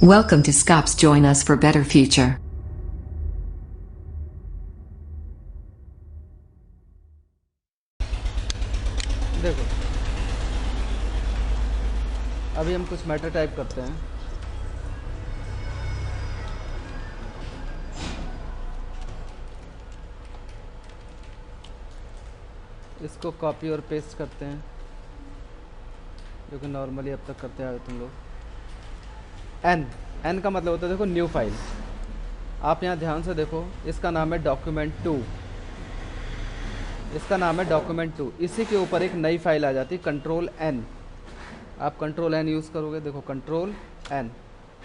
Welcome to SCOPS. Join us for better future. देखो अभी हम कुछ मैटर टाइप करते हैं। इसको कॉपी और पेस्ट करते हैं, जो कि नॉर्मली अब तक करते आए तुम लोग। एन का मतलब होता है देखो न्यू फाइल। आप यहाँ ध्यान से देखो, इसका नाम है डॉक्यूमेंट 2। इसका नाम है डॉक्यूमेंट 2। इसी के ऊपर एक नई फाइल आ जाती है कंट्रोल एन। आप कंट्रोल एन यूज़ करोगे, देखो कंट्रोल एन,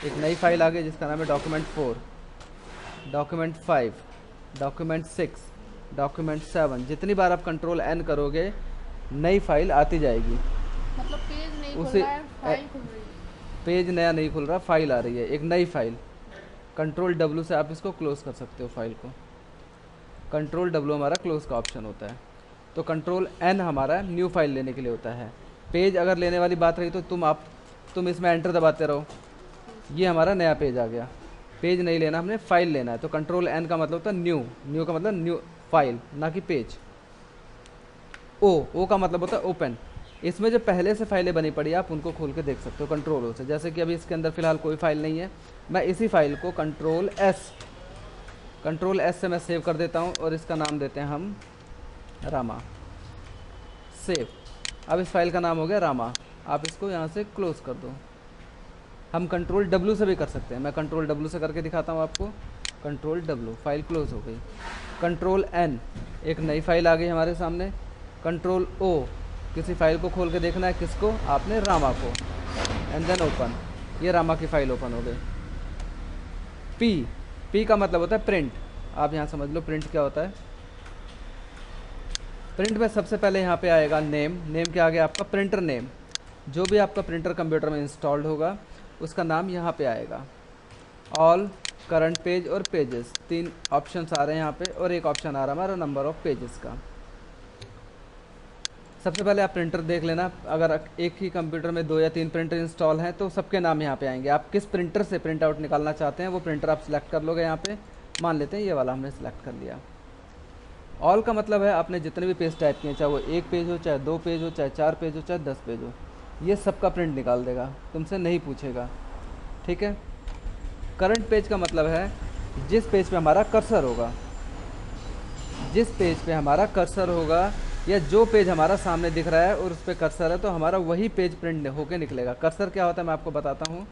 एक नई फाइल आ गई जिसका नाम है डॉक्यूमेंट 4, डॉक्यूमेंट 5, डॉक्यूमेंट 6, डॉक्यूमेंट 7। जितनी बार आप कंट्रोल एन करोगे नई फाइल आती जाएगी। मतलब पेज नहीं खुल उसे रहा है, फाइल खुल रही है। पेज नया नहीं खुल रहा, फाइल आ रही है, एक नई फाइल। कंट्रोल डब्ल्यू से आप इसको क्लोज कर सकते हो फाइल को। कंट्रोल डब्ल्यू हमारा क्लोज का ऑप्शन होता है। तो कंट्रोल एन हमारा न्यू फाइल लेने के लिए होता है। पेज अगर लेने वाली बात रही तो तुम इसमें एंटर दबाते रहो, ये हमारा नया पेज आ गया। पेज नहीं लेना, हमने फाइल लेना है। तो कंट्रोल एन का मतलब होता है न्यू का मतलब न्यू फाइल, ना कि पेज। ओ का मतलब होता है ओपन। इसमें जो पहले से फाइलें बनी पड़ी आप उनको खोल के देख सकते हो कंट्रोल ओ से। जैसे कि अभी इसके अंदर फ़िलहाल कोई फाइल नहीं है, मैं इसी फाइल को कंट्रोल एस से मैं सेव कर देता हूँ और इसका नाम देते हैं हम रामा। सेव। अब इस फाइल का नाम हो गया रामा। आप इसको यहाँ से क्लोज़ कर दो। हम कंट्रोल डब्ल्यू से भी कर सकते हैं, मैं कंट्रोल डब्ल्यू से करके दिखाता हूँ आपको। कंट्रोल डब्ल्यू, फाइल क्लोज हो गई। कंट्रोल एन, एक नई फाइल आ गई हमारे सामने। कंट्रोल ओ, किसी फाइल को खोल के देखना है, किसको? आपने रामा को। एंड देन ओपन, ये रामा की फाइल ओपन हो गई। पी का मतलब होता है प्रिंट। आप यहाँ समझ लो प्रिंट क्या होता है। प्रिंट में सबसे पहले यहाँ पे आएगा नेम क्या आ गया आपका? Printer name. जो भी आपका प्रिंटर कंप्यूटर में इंस्टॉल्ड होगा उसका नाम यहाँ पे आएगा। ऑल, करंट पेज और पेजेस, 3 ऑप्शंस आ रहे हैं यहाँ पे, और एक ऑप्शन आ रहा है हमारा नंबर ऑफ पेजेस का। सबसे पहले आप प्रिंटर देख लेना। अगर एक ही कंप्यूटर में 2 या 3 प्रिंटर इंस्टॉल हैं तो सबके नाम यहाँ पे आएंगे। आप किस प्रिंटर से प्रिंट आउट निकालना चाहते हैं वो प्रिंटर आप सिलेक्ट कर लोगे। यहाँ पे मान लेते हैं ये वाला हमने सिलेक्ट कर लिया। ऑल का मतलब है आपने जितने भी पेज टाइप किए, चाहे वो 1 पेज हो, चाहे 2 पेज हो, चाहे 4 पेज हो, चाहे 10 पेज हो, ये सबका प्रिंट निकाल देगा, तुमसे नहीं पूछेगा। ठीक है। करंट पेज का मतलब है जिस पेज पे हमारा कर्सर होगा, जिस पेज पे हमारा कर्सर होगा या जो पेज हमारा सामने दिख रहा है और उस पर कर्सर है तो हमारा वही पेज प्रिंट होके निकलेगा। कर्सर क्या होता है मैं आपको बताता हूँ।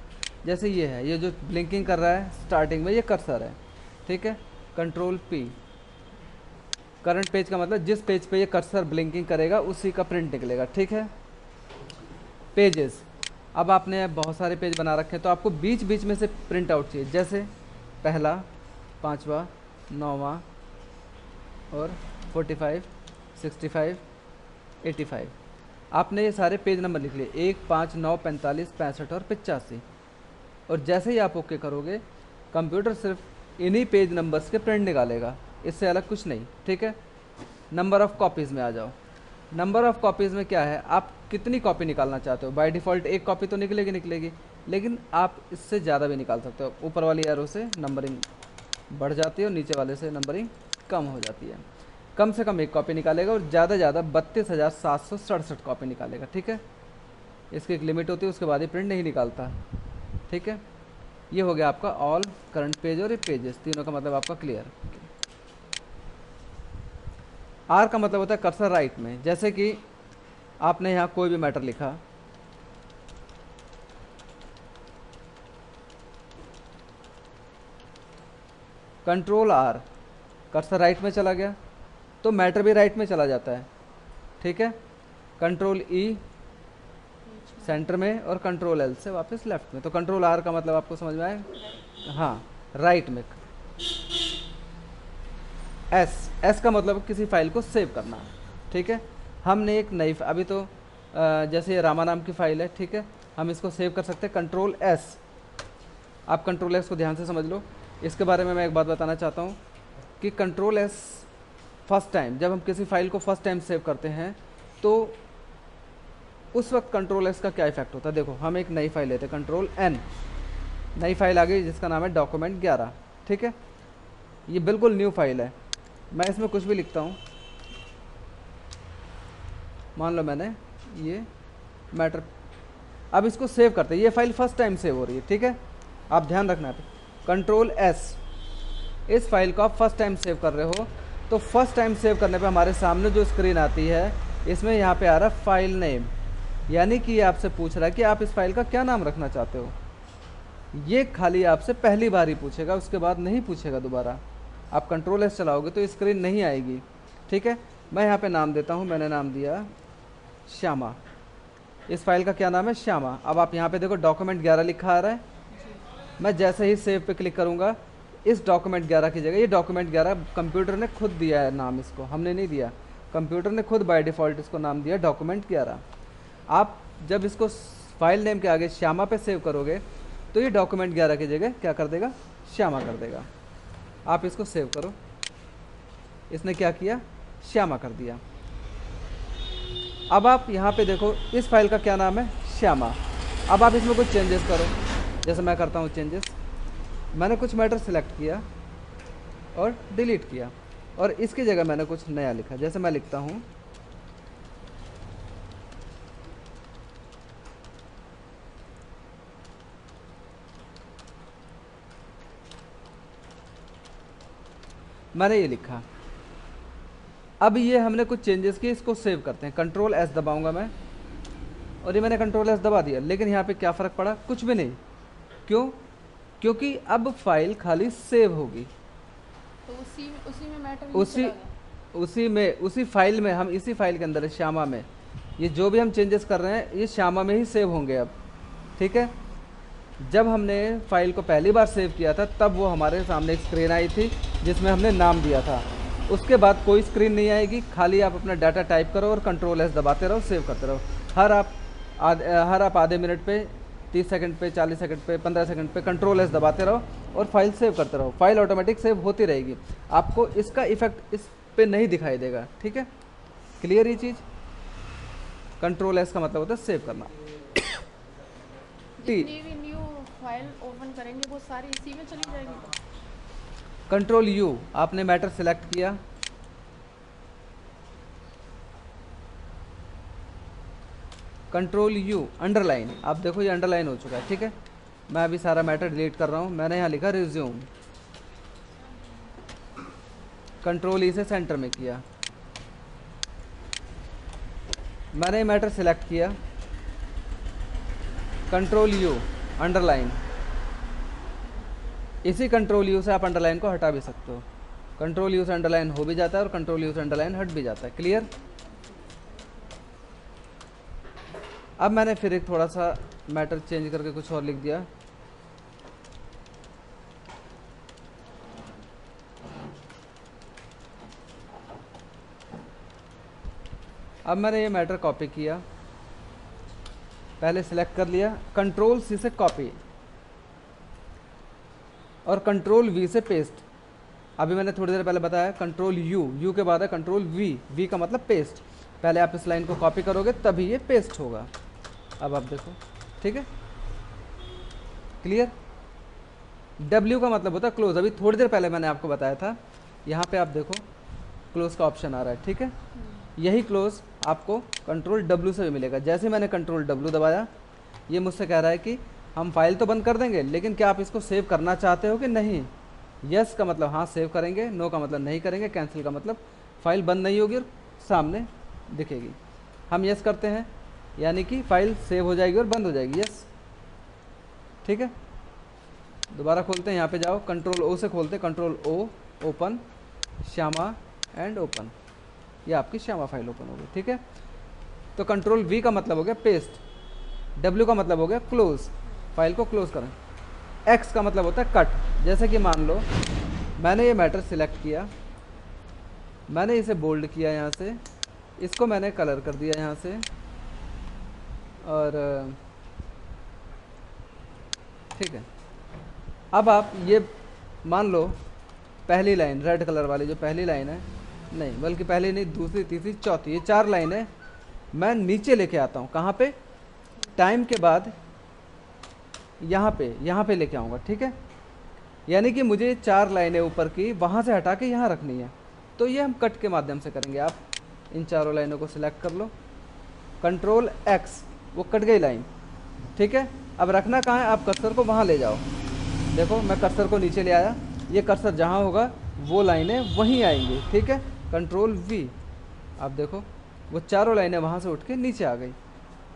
जैसे ये है, ये जो ब्लिंकिंग कर रहा है स्टार्टिंग में, ये कर्सर है। ठीक है। Control P. करंट पेज का मतलब जिस पेज पे ये कर्सर ब्लिंकिंग करेगा उसी का प्रिंट निकलेगा। ठीक है। पेजेस, अब आपने बहुत सारे पेज बना रखे हैं तो आपको बीच बीच में से प्रिंट आउट चाहिए। जैसे पहला, 5वां, 9वां और 45, 65, 85। आपने ये सारे पेज नंबर लिख लिए, 1, 5, 9, 45, 65 और 85। और जैसे ही आप ओके करोगे कंप्यूटर सिर्फ इन्हीं पेज नंबर्स के प्रिंट निकालेगा, इससे अलग कुछ नहीं। ठीक है। नंबर ऑफ़ कॉपीज़ में आ जाओ। नंबर ऑफ़ कॉपीज़ में क्या है, आप कितनी कॉपी निकालना चाहते हो? बाय डिफ़ॉल्ट 1 कॉपी तो निकलेगी, लेकिन आप इससे ज़्यादा भी निकाल सकते हो। ऊपर वाली एरो से नंबरिंग बढ़ जाती है और नीचे वाले से नंबरिंग कम हो जाती है। कम से कम 1 कॉपी निकालेगा और ज़्यादा से ज़्यादा 32,767 कॉपी निकालेगा। ठीक है। इसकी एक लिमिट होती है, उसके बाद ही प्रिंट नहीं निकालता। ठीक है। ये हो गया आपका ऑल, करंट पेज और ये पेजेस, तीनों का मतलब आपका क्लियर। आर का मतलब होता है कर्सर राइट में। जैसे कि आपने यहाँ कोई भी मैटर लिखा, कंट्रोल आर, कर्सर राइट में चला गया तो मैटर भी राइट में चला जाता है। ठीक है। कंट्रोल ई सेंटर में और कंट्रोल एल से वापस लेफ्ट में। तो कंट्रोल आर का मतलब आपको समझ में आए? हाँ, राइट में। एस का मतलब किसी फाइल को सेव करना। ठीक है। हमने एक नई, अभी तो जैसे ये रामा नाम की फ़ाइल है। ठीक है। हम इसको सेव कर सकते हैं कंट्रोल एस। आप कंट्रोल एस को ध्यान से समझ लो। इसके बारे में मैं एक बात बताना चाहता हूँ कि कंट्रोल एस फर्स्ट टाइम, जब हम किसी फाइल को फर्स्ट टाइम सेव करते हैं तो उस वक्त कंट्रोल एस का क्या इफेक्ट होता है। देखो हम एक नई फाइल लेते हैं कंट्रोल एन, नई फाइल आ गई जिसका नाम है डॉक्यूमेंट 11। ठीक है, ये बिल्कुल न्यू फाइल है। मैं इसमें कुछ भी लिखता हूँ, मान लो मैंने ये मैटर, अब इसको सेव करते हैं। ये फाइल फर्स्ट टाइम सेव हो रही है। ठीक है, आप ध्यान रखना है, कंट्रोल एस, इस फाइल को आप फर्स्ट टाइम सेव कर रहे हो, तो फर्स्ट टाइम सेव करने पे हमारे सामने जो स्क्रीन आती है इसमें यहाँ पे आ रहा है फाइल नेम, यानी कि ये आपसे पूछ रहा है कि आप इस फाइल का क्या नाम रखना चाहते हो। ये खाली आपसे पहली बार ही पूछेगा, उसके बाद नहीं पूछेगा दोबारा। आप कंट्रोल एस चलाओगे तो स्क्रीन नहीं आएगी। ठीक है, मैं यहाँ पे नाम देता हूँ, मैंने नाम दिया श्यामा। इस फाइल का क्या नाम है? श्यामा। अब आप यहाँ पे देखो डॉक्यूमेंट 11 लिखा आ रहा है। मैं जैसे ही सेव पे क्लिक करूँगा, इस डॉक्यूमेंट 11 की जगह ये डॉक्यूमेंट 11 कंप्यूटर ने खुद दिया है नाम, इसको हमने नहीं दिया, कंप्यूटर ने खुद बाय डिफ़ॉल्ट इसको नाम दिया डॉक्यूमेंट 11। आप जब इसको फाइल नेम के आगे श्यामा पे सेव करोगे तो ये डॉक्यूमेंट 11 की जगह क्या कर देगा? श्यामा कर देगा। आप इसको सेव करो, इसने क्या किया? श्यामा कर दिया। अब आप यहाँ पे देखो इस फाइल का क्या नाम है? श्यामा। अब आप इसमें कुछ चेंजेस करो, जैसे मैं करता हूँ चेंजेस। मैंने कुछ मैटर सिलेक्ट किया और डिलीट किया, और इसकी जगह मैंने कुछ नया लिखा। जैसे मैं लिखता हूँ मैंने ये लिखा। अब ये हमने कुछ चेंजेस किए, इसको सेव करते हैं। कंट्रोल एस दबाऊंगा मैं, और ये मैंने कंट्रोल एस दबा दिया, लेकिन यहाँ पे क्या फ़र्क पड़ा? कुछ भी नहीं। क्यों? क्योंकि अब फाइल खाली सेव होगी। तो उसी में मैटर उसी फाइल में, हम इसी फाइल के अंदर है श्यामा में, ये जो भी हम चेंजेस कर रहे हैं ये श्यामा में ही सेव होंगे अब। ठीक है, जब हमने फाइल को पहली बार सेव किया था तब वो हमारे सामने एक स्क्रीन आई थी जिसमें हमने नाम दिया था। उसके बाद कोई स्क्रीन नहीं आएगी, खाली आप अपना डाटा टाइप करो और कंट्रोल एस दबाते रहो, सेव करते रहो। हर आप आधे मिनट पे, 30 सेकंड पे, 40 सेकंड पे, 15 सेकंड पे कंट्रोल एस दबाते रहो और फाइल सेव करते रहो। फाइल ऑटोमेटिक सेव होती रहेगी, आपको इसका इफेक्ट इस पे नहीं दिखाई देगा। ठीक है, क्लियर ये चीज़? कंट्रोल एस का मतलब होता है सेव करना। जितनी भी न्यू फाइल ओपन करेंगे वो सारी इसी में चली जाएगी। कंट्रोल यू, आपने मैटर सेलेक्ट किया, कंट्रोल यू अंडरलाइन, आप देखो ये अंडरलाइन हो चुका है। ठीक है, मैं अभी सारा मैटर डिलीट कर रहा हूँ। मैंने यहाँ लिखा रिज्यूम, कंट्रोल ई से सेंटर में किया। मैंने मैटर सेलेक्ट किया, कंट्रोल यू अंडरलाइन। इसी कंट्रोल यू से आप अंडरलाइन को हटा भी सकते हो। कंट्रोल यू से अंडरलाइन हो भी जाता है और कंट्रोल यू से अंडरलाइन हट भी जाता है। क्लियर? अब मैंने फिर एक थोड़ा सा मैटर चेंज करके कुछ और लिख दिया। अब मैंने ये मैटर कॉपी किया, पहले सिलेक्ट कर लिया, कंट्रोल सी से कॉपी और कंट्रोल वी से पेस्ट। अभी मैंने थोड़ी देर पहले बताया कंट्रोल यू के बाद है कंट्रोल वी का मतलब पेस्ट। पहले आप इस लाइन को कॉपी करोगे तभी ये पेस्ट होगा। अब आप देखो, ठीक है, क्लियर? डब्ल्यू का मतलब होता है क्लोज। अभी थोड़ी देर पहले मैंने आपको बताया था, यहाँ पे आप देखो क्लोज का ऑप्शन आ रहा है। ठीक है, यही क्लोज आपको कंट्रोल डब्ल्यू से भी मिलेगा। जैसे मैंने कंट्रोल डब्ल्यू दबाया, ये मुझसे कह रहा है कि हम फाइल तो बंद कर देंगे, लेकिन क्या आप इसको सेव करना चाहते हो कि नहीं? यस का मतलब हाँ सेव करेंगे, नो का मतलब नहीं करेंगे, कैंसिल का मतलब फाइल बंद नहीं होगी और सामने दिखेगी। हम यस करते हैं यानी कि फाइल सेव हो जाएगी और बंद हो जाएगी। यस, ठीक है। दोबारा खोलते हैं, यहाँ पे जाओ, कंट्रोल ओ से खोलते हैं, control O, open Shyama and open, ये आपकी श्यामा फाइल ओपन हो गई। ठीक है, तो कंट्रोल वी का मतलब हो गया पेस्ट, डब्ल्यू का मतलब हो गया क्लोज, फाइल को क्लोज करें। एक्स का मतलब होता है कट। जैसे कि मान लो मैंने ये मैटर सिलेक्ट किया, मैंने इसे बोल्ड किया, यहाँ से इसको मैंने कलर कर दिया यहाँ से, और ठीक है। अब आप ये मान लो पहली लाइन रेड कलर वाली जो पहली लाइन है, नहीं बल्कि पहली नहीं, दूसरी, तीसरी, चौथी, ये 4 लाइनें मैं नीचे लेके आता हूँ। कहाँ पे? टाइम के बाद यहाँ पे लेके आऊँगा, ठीक है। यानी कि मुझे 4 लाइनें ऊपर की वहाँ से हटा के यहाँ रखनी है, तो ये हम कट के माध्यम से करेंगे। आप इन चारों लाइनों को सिलेक्ट कर लो, कंट्रोल X, वो कट गई लाइन, ठीक है। अब रखना कहाँ है, आप कर्सर को वहाँ ले जाओ। देखो मैं कर्सर को नीचे ले आया, ये कर्सर जहाँ होगा वो लाइनें वहीं आएंगी, ठीक है। कंट्रोल V, आप देखो वो चारों लाइनें वहाँ से उठ के नीचे आ गई,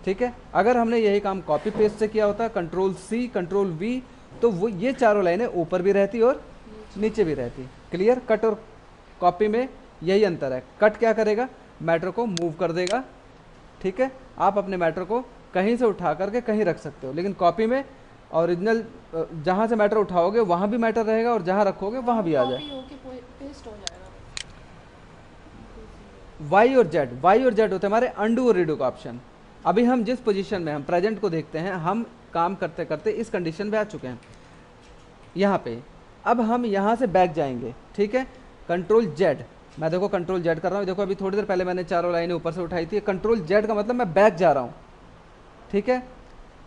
ठीक है। अगर हमने यही काम कॉपी पेस्ट से किया होता, कंट्रोल C कंट्रोल V, तो वो ये चारों लाइनें ऊपर भी रहती और नीचे भी रहती। क्लियर। कट और कॉपी में यही अंतर है। कट क्या करेगा, मैटर को मूव कर देगा, ठीक है। आप अपने मैटर को कहीं से उठा करके कहीं रख सकते हो, लेकिन कॉपी में ओरिजिनल जहाँ से मैटर उठाओगे वहाँ भी मैटर रहेगा और जहाँ रखोगे वहाँ भी आ जाए। पेस्ट हो जाएगा। वाई और जेड होते हैं हमारे अंडू और रीडू का ऑप्शन। अभी हम जिस पोजीशन में हम प्रेजेंट को देखते हैं, हम काम करते करते इस कंडीशन में आ चुके हैं यहाँ पे। अब हम यहाँ से बैक जाएंगे, ठीक है। कंट्रोल जेड, मैं देखो कंट्रोल जेड कर रहा हूँ। देखो अभी थोड़ी देर पहले मैंने चारों लाइनें ऊपर से उठाई थी। कंट्रोल जेड का मतलब मैं बैक जा रहा हूँ, ठीक है।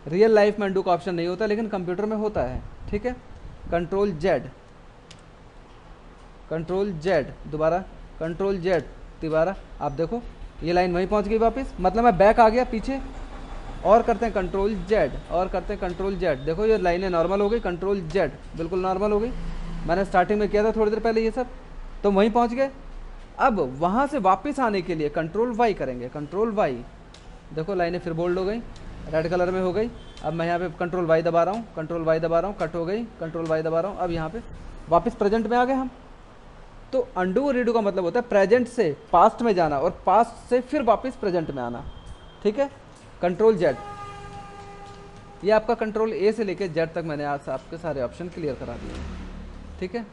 रियल लाइफ में अंडू का ऑप्शन नहीं होता, लेकिन कंप्यूटर में होता है, ठीक है। कंट्रोल जेड दोबारा, कंट्रोल जेड दोबारा। आप देखो ये लाइन वहीं पहुँच गई वापस, मतलब मैं बैक आ गया पीछे। और करते हैं कंट्रोल जेड, और करते हैं कंट्रोल जेड। देखो ये लाइनें नॉर्मल हो गई, कंट्रोल जेड बिल्कुल नॉर्मल हो गई। मैंने स्टार्टिंग में किया था थोड़ी देर पहले ये सब, तो वहीं पहुंच गए। अब वहां से वापस आने के लिए कंट्रोल वाई करेंगे, कंट्रोल वाई। देखो लाइनें फिर बोल्ड हो गई, रेड कलर में हो गई। अब मैं यहाँ पे कंट्रोल वाई दबा रहा हूँ, कंट्रोल वाई दबा रहा हूँ, कट हो गई, कंट्रोल वाई दबा रहा हूँ। अब यहाँ पे वापस प्रेजेंट में आ गए हम। तो अंडू और रीडू का मतलब होता है प्रेजेंट से पास्ट में जाना और पास्ट से फिर वापस प्रेजेंट में आना, ठीक है। कंट्रोल जेड, ये आपका कंट्रोल A से लेके जेड तक मैंने आज आपके सारे ऑप्शन क्लियर करा दिए, ठीक है।